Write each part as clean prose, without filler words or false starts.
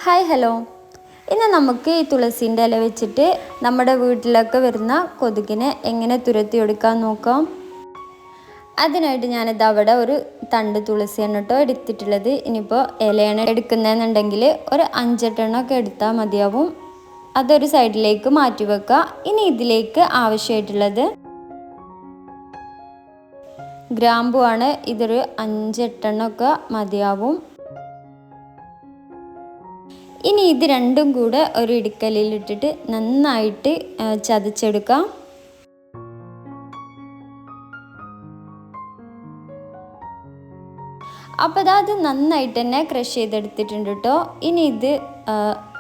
Hi hello, ഇന്ന് നമുക്ക് ഈ തുളസീൻ്റെ ഇല വെച്ചിട്ട് നമ്മുടെ വീട്ടിലൊക്കെ വരുന്ന കൊതുകിനെ എങ്ങനെ തുരത്തിയെടുക്കാൻ നോക്കാം. അതിനായിട്ട് ഞാനിത് അവിടെ ഒരു തണ്ട് തുളസിയാണ് കേട്ടോ എടുത്തിട്ടുള്ളത്. ഇനിയിപ്പോൾ ഇലയാണ് എടുക്കുന്നതെന്നുണ്ടെങ്കിൽ ഒരു 5-8 എടുത്താൽ മതിയാവും. അതൊരു സൈഡിലേക്ക് മാറ്റി വെക്കുക. ഇനി ഇതിലേക്ക് ആവശ്യമായിട്ടുള്ളത് ഗ്രാമ്പുവാണ്. ഇതൊരു 5-8 മതിയാവും. ഇനി ഇത് രണ്ടും കൂടെ ഒരു ഇടിക്കലിലിട്ടിട്ട് നന്നായിട്ട് ചതച്ചെടുക്കാം. അപ്പോൾ അത് നന്നായിട്ട് തന്നെ ക്രഷ് ചെയ്തെടുത്തിട്ടുണ്ട് കേട്ടോ. ഇനി ഇത്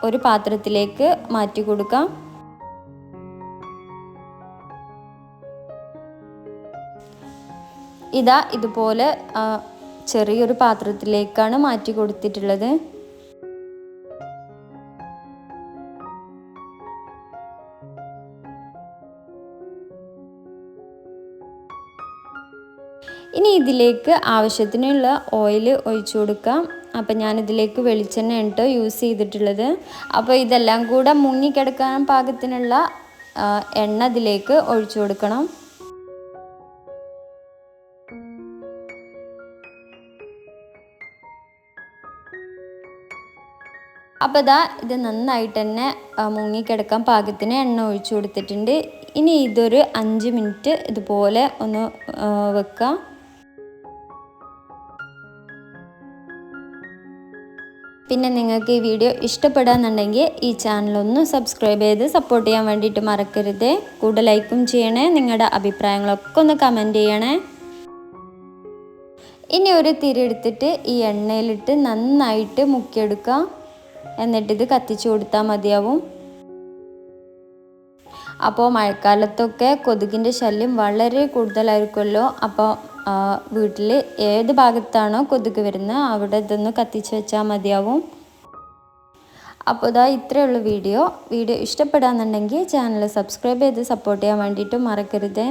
ഒരു പാത്രത്തിലേക്ക് മാറ്റി കൊടുക്കാം. ഇതുപോലെ ചെറിയൊരു പാത്രത്തിലേക്കാണ് മാറ്റി കൊടുത്തിട്ടുള്ളത്. ഇനി ഇതിലേക്ക് ആവശ്യത്തിനുള്ള ഓയിൽ ഒഴിച്ചു കൊടുക്കാം. അപ്പോൾ ഞാനിതിലേക്ക് വെളിച്ചെണ്ണ കേട്ടോ യൂസ് ചെയ്തിട്ടുള്ളത്. അപ്പോൾ ഇതെല്ലാം കൂടെ മുങ്ങിക്കിടക്കാൻ പാകത്തിനുള്ള എണ്ണ ഇതിലേക്ക് ഒഴിച്ചു കൊടുക്കണം. അപ്പോൾ ഇത് നന്നായിട്ട് തന്നെ മുങ്ങിക്കിടക്കാൻ പാകത്തിന് എണ്ണ ഒഴിച്ചു കൊടുത്തിട്ടുണ്ട്. ഇനി ഇതൊരു 5 മിനിറ്റ് ഇതുപോലെ ഒന്ന് വെക്കാം. പിന്നെ നിങ്ങൾക്ക് ഈ വീഡിയോ ഇഷ്ടപ്പെടാന്നുണ്ടെങ്കിൽ ഈ ചാനലൊന്ന് സബ്സ്ക്രൈബ് ചെയ്ത് സപ്പോർട്ട് ചെയ്യാൻ വേണ്ടിയിട്ട് മറക്കരുത്. കൂടെ ലൈക്കും ചെയ്യണേ. നിങ്ങളുടെ അഭിപ്രായങ്ങളൊക്കെ ഒന്ന് കമൻറ്റ് ചെയ്യണേ. ഇനി ഒരു തിരി എടുത്തിട്ട് ഈ എണ്ണയിലിട്ട് നന്നായിട്ട് മുക്കിയെടുക്കാം. എന്നിട്ടിത് കത്തിച്ചു കൊടുത്താൽ മതിയാവും. അപ്പോൾ മഴക്കാലത്തൊക്കെ കൊതുകിൻ്റെ ശല്യം വളരെ കൂടുതലായിരിക്കുമല്ലോ. അപ്പോൾ വീട്ടിൽ ഏത് ഭാഗത്താണോ കൊതുക് വരുന്നത് അവിടെ ഇതൊന്ന് കത്തിച്ച് വെച്ചാൽ മതിയാവും. അപ്പോൾ ഇത്രയേ ഉള്ളൂ വീഡിയോ ഇഷ്ടപ്പെടാന്നുണ്ടെങ്കിൽ ചാനൽ സബ്സ്ക്രൈബ് ചെയ്ത് സപ്പോർട്ട് ചെയ്യാൻ വേണ്ടിയിട്ട് മറക്കരുത്.